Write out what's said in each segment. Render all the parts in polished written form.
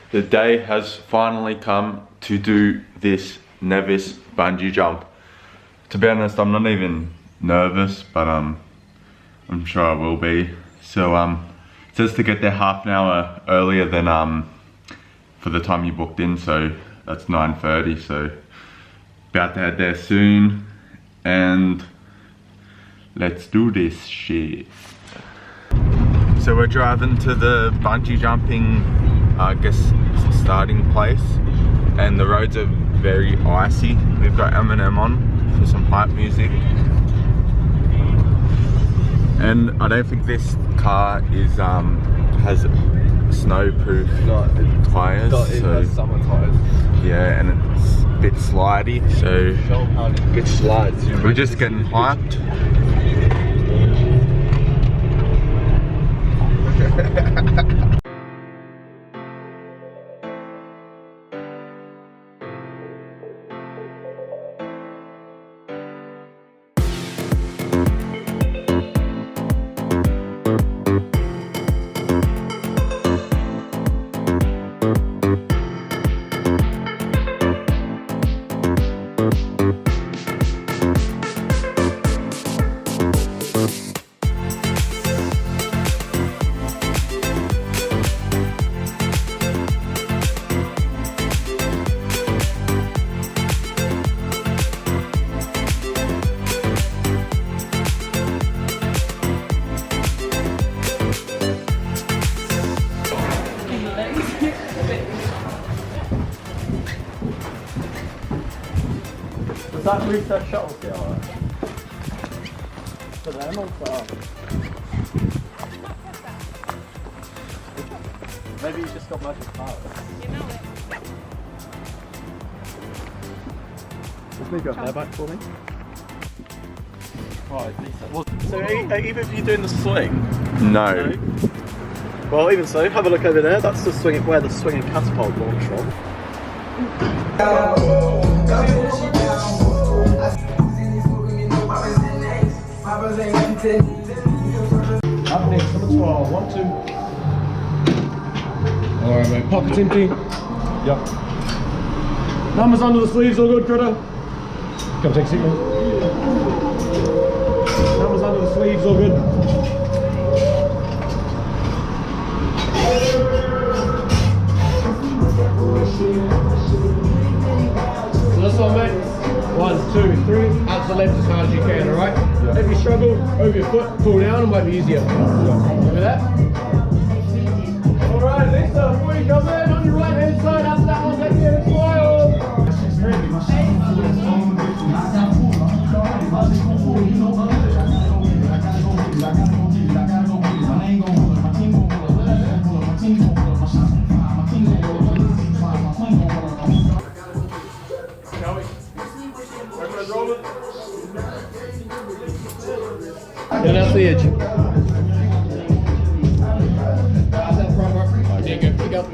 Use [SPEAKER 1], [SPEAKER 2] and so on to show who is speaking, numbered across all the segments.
[SPEAKER 1] The day has finally come to do this Nevis bungee jump. To be honest, I'm not even nervous, but I'm sure I will be. So it says to get there half an hour earlier than for the time you booked in, so that's 9:30. So about to head there soon, and let's do this shit. So we're driving to the bungee jumping, I guess, starting place, and the roads are very icy. We've got Eminem on for some hype music, and I don't think this car is has snowproof tires.
[SPEAKER 2] It has summer tires.
[SPEAKER 1] Yeah, and it's a bit slidey, so
[SPEAKER 2] Which slides?
[SPEAKER 1] we're just getting hyped.
[SPEAKER 3] Does that reset shuttle feel alright? For them or for us? Maybe you just got magic powers. You know it. Just leave your hair back for me. Right, Lisa. So are either of you doing the swing?
[SPEAKER 1] No.
[SPEAKER 3] Well, even so, have a look over there. That's the swing, where the swinging catapult launched from. Up next, number 12. 1, 2. Alright, mate. Pockets empty. Yep. Numbers under the sleeves, all good, critter. Come take a seat, mate. Numbers under the sleeves, all good. So this one, mate. 1, 2, 3. Out to the left as hard as you can, alright? Yeah. If you struggle, over your foot, pull down, it might be easier. Look at that. Alright, Lisa, before you come in, on your right hand side, after that one, let me in and smile. Get out the edge. There you go, pick up.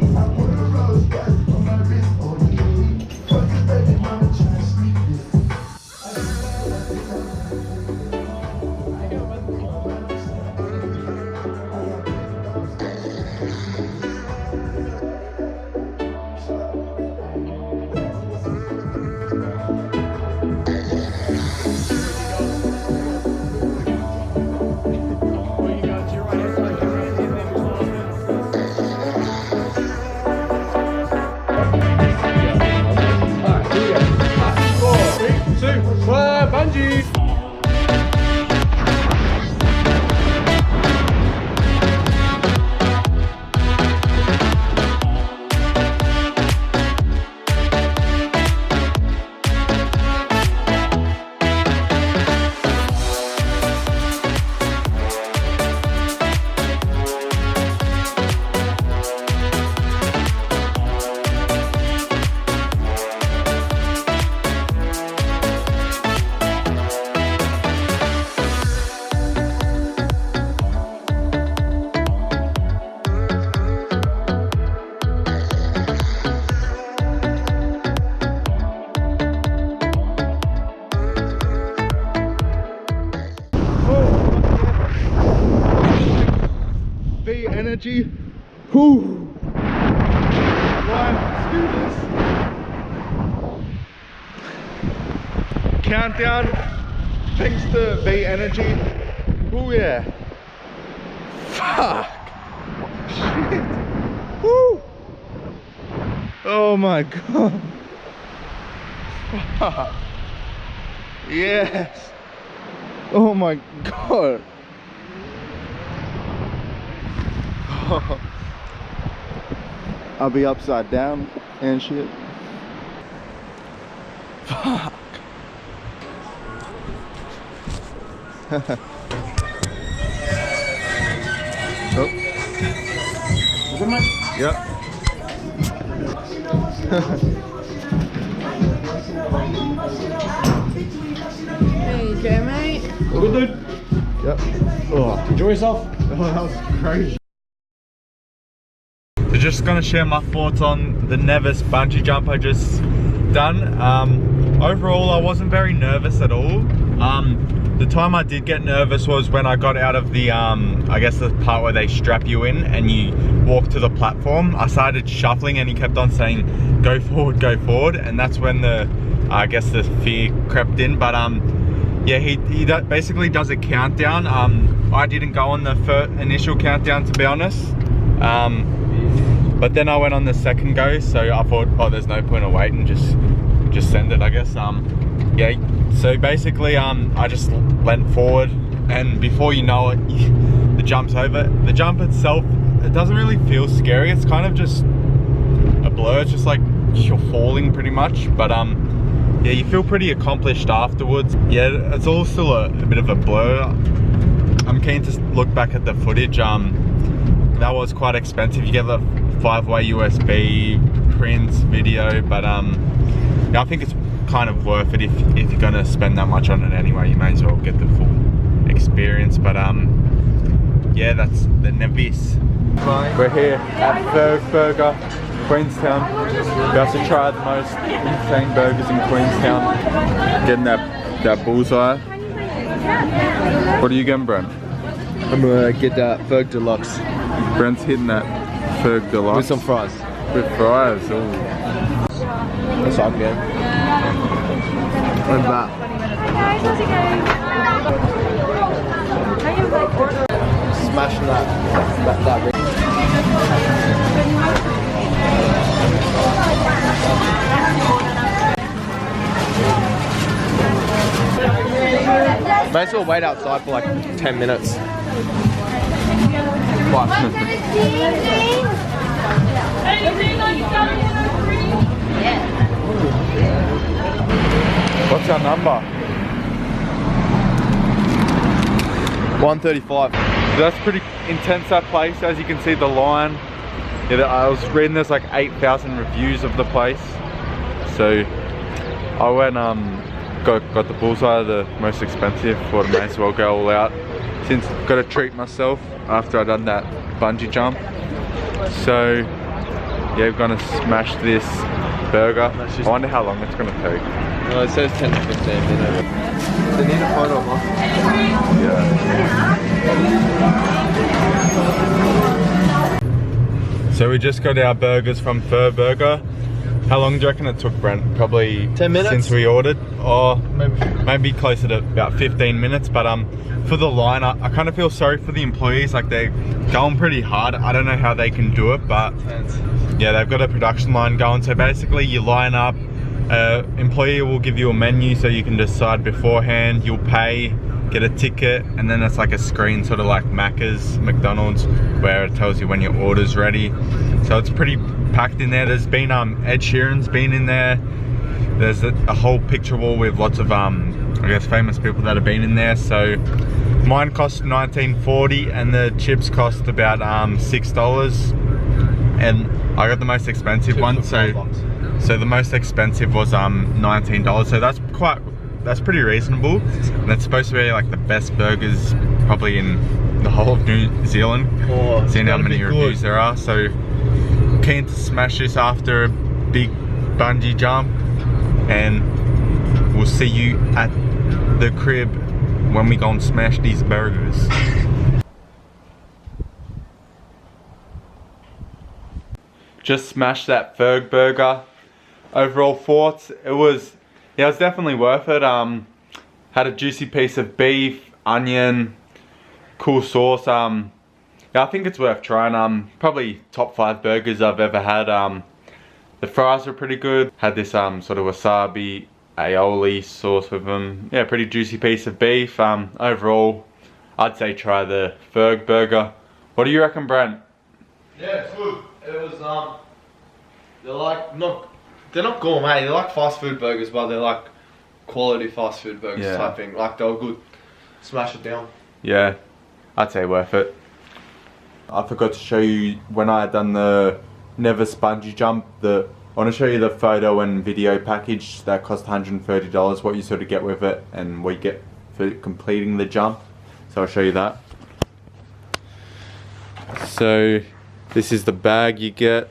[SPEAKER 1] countdown. Thanks to V Energy. Oh yeah. Fuck. Shit. Woo. Oh my god. Fuck. Yes. Oh my god. Oh. I'll be upside down and shit. Fuck. Oh. Yep.
[SPEAKER 4] There you go, mate.
[SPEAKER 3] All good, dude?
[SPEAKER 1] Yep.
[SPEAKER 3] Oh, enjoy yourself.
[SPEAKER 1] Oh, that was crazy. So just gonna share my thoughts on the Nevis bungee jump I just done. Overall, I wasn't very nervous at all. The time I did get nervous was when I got out of the, I guess the part where they strap you in and you walk to the platform. I started shuffling and he kept on saying, go forward, and that's when the, I guess the fear crept in. But yeah, he basically does a countdown. I didn't go on the initial countdown, to be honest. But then I went on the second go, so I thought, oh, there's no point of waiting, just send it, I guess. Yeah, so basically I just went forward, and before you know it, the jump's over. The jump itself, it doesn't really feel scary. It's kind of just a blur. It's just like you're falling pretty much, but yeah, you feel pretty accomplished afterwards. Yeah, it's all still a bit of a blur. I'm keen to look back at the footage. That was quite expensive. You get the 5-way USB, prints, video, but yeah, I think it's kind of worth it if you're gonna spend that much on it anyway. You may as well get the full experience. But yeah, that's the Nevis. We're here at Burger, Queenstown. About to try the most insane burgers in Queenstown. Getting that bullseye. What are you getting, Brent?
[SPEAKER 2] I'm gonna get that Ferg Deluxe.
[SPEAKER 1] Brent's hitting that Ferg Deluxe.
[SPEAKER 2] With some fries.
[SPEAKER 1] With fries, ooh.
[SPEAKER 2] That's all I'm getting. And that.
[SPEAKER 4] Guys, how's it going?
[SPEAKER 2] Smashing that ring. May as well wait outside for like 10 minutes.
[SPEAKER 1] What's our number?
[SPEAKER 2] 135.
[SPEAKER 1] That's pretty intense, that place. As you can see, the line. Yeah, I was reading there's like 8,000 reviews of the place. So I went got the bullseye, the most expensive. Thought I may as well go all out, since I've got to treat myself after I done that bungee jump. So yeah, we're gonna smash this burger. I wonder how long it's gonna take.
[SPEAKER 2] It says 10 to 15 minutes. They need a photo of us.
[SPEAKER 1] Yeah. So we just got our burgers from Fur Burger. How long do you reckon it took, Brent? Probably
[SPEAKER 2] 10 minutes
[SPEAKER 1] since we ordered, or maybe closer to about 15 minutes. But for the line, I kind of feel sorry for the employees. Like, they're going pretty hard. I don't know how they can do it, but yeah, they've got a production line going. So basically, you line up. Employee will give you a menu so you can decide beforehand. You'll pay, get a ticket, and then it's like a screen, sort of like Macca's, McDonald's, where it tells you when your order's ready. So it's pretty packed in there. There's been Ed Sheeran's been in there. There's a whole picture wall with lots of I guess famous people that have been in there. So mine cost $19.40 and the chips cost about $6, and I got the most expensive one. So the most expensive was $19. So that's pretty reasonable, and it's supposed to be like the best burgers probably in the whole of New Zealand. Oh, seeing how many reviews there are. So keen to smash this after a big bungee jump, and we'll see you at the crib when we go and smash these burgers. Just smashed that Ferg burger. Overall thoughts, it was definitely worth it. Had a juicy piece of beef, onion, cool sauce. Yeah, I think it's worth trying. Probably top 5 burgers I've ever had. The fries were pretty good. Had this sort of wasabi aioli sauce with them. Yeah, pretty juicy piece of beef. Overall, I'd say try the Ferg burger. What do you reckon, Brent?
[SPEAKER 2] Yeah, it's good. It was they're like they're not gourmet. They're like fast food burgers, but they're like quality fast food burgers type thing. Like they were good. Smash it down.
[SPEAKER 1] Yeah, I'd say worth it. I forgot to show you when I had done the Nevis Bungy jump. I want to show you the photo and video package that cost $130. What you sort of get with it and what you get for completing the jump. So I'll show you that. So this is the bag you get.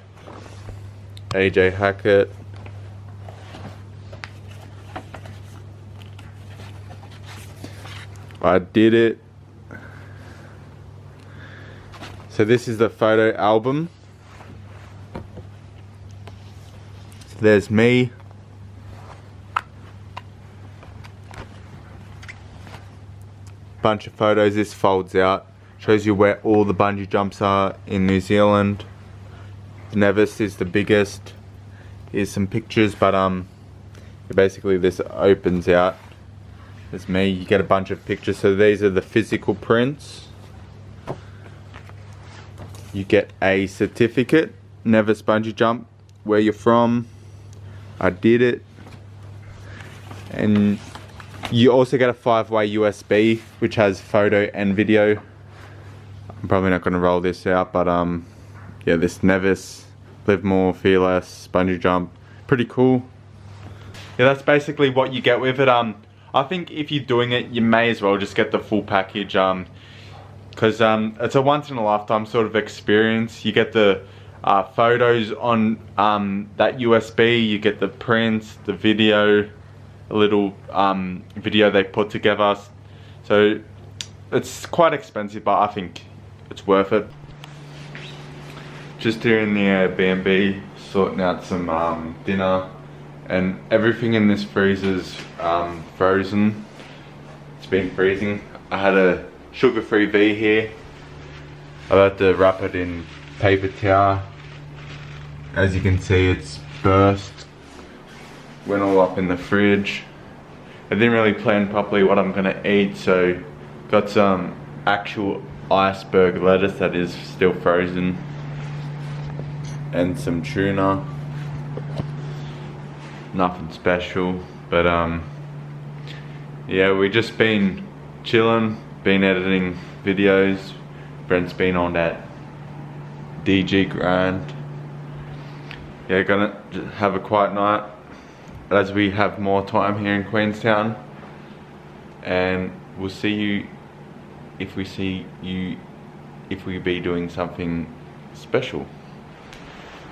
[SPEAKER 1] AJ Hackett. I did it. So this is the photo album. So there's me. Bunch of photos. This folds out. Shows you where all the bungee jumps are in New Zealand. Nevis is the biggest. Here's some pictures, but basically this opens out. There's me. You get a bunch of pictures. So these are the physical prints. You get a certificate, Nevis Bungee Jump, where you're from. I did it. And you also get a 5-way USB, which has photo and video. I'm probably not going to roll this out, but yeah, this Nevis, Live More, Fearless, Bungee Jump, pretty cool. Yeah, that's basically what you get with it. I think if you're doing it, you may as well just get the full package. Because it's a once in a lifetime sort of experience. You get the photos on that USB, you get the prints, the video, a little video they put together. So it's quite expensive, but I think it's worth it. Just here in the Airbnb, sorting out some dinner, and everything in this freezer's frozen. It's been freezing. I had a sugar-free V here. I had to wrap it in paper towel. As you can see, it's burst. Went all up in the fridge. I didn't really plan properly what I'm gonna eat, so got some actual iceberg lettuce that is still frozen, and some tuna. Nothing special, but yeah, we just been chilling. Been editing videos. Brent's been on that DG grind. Yeah, gonna have a quiet night as we have more time here in Queenstown, and we'll see you if we be doing something special.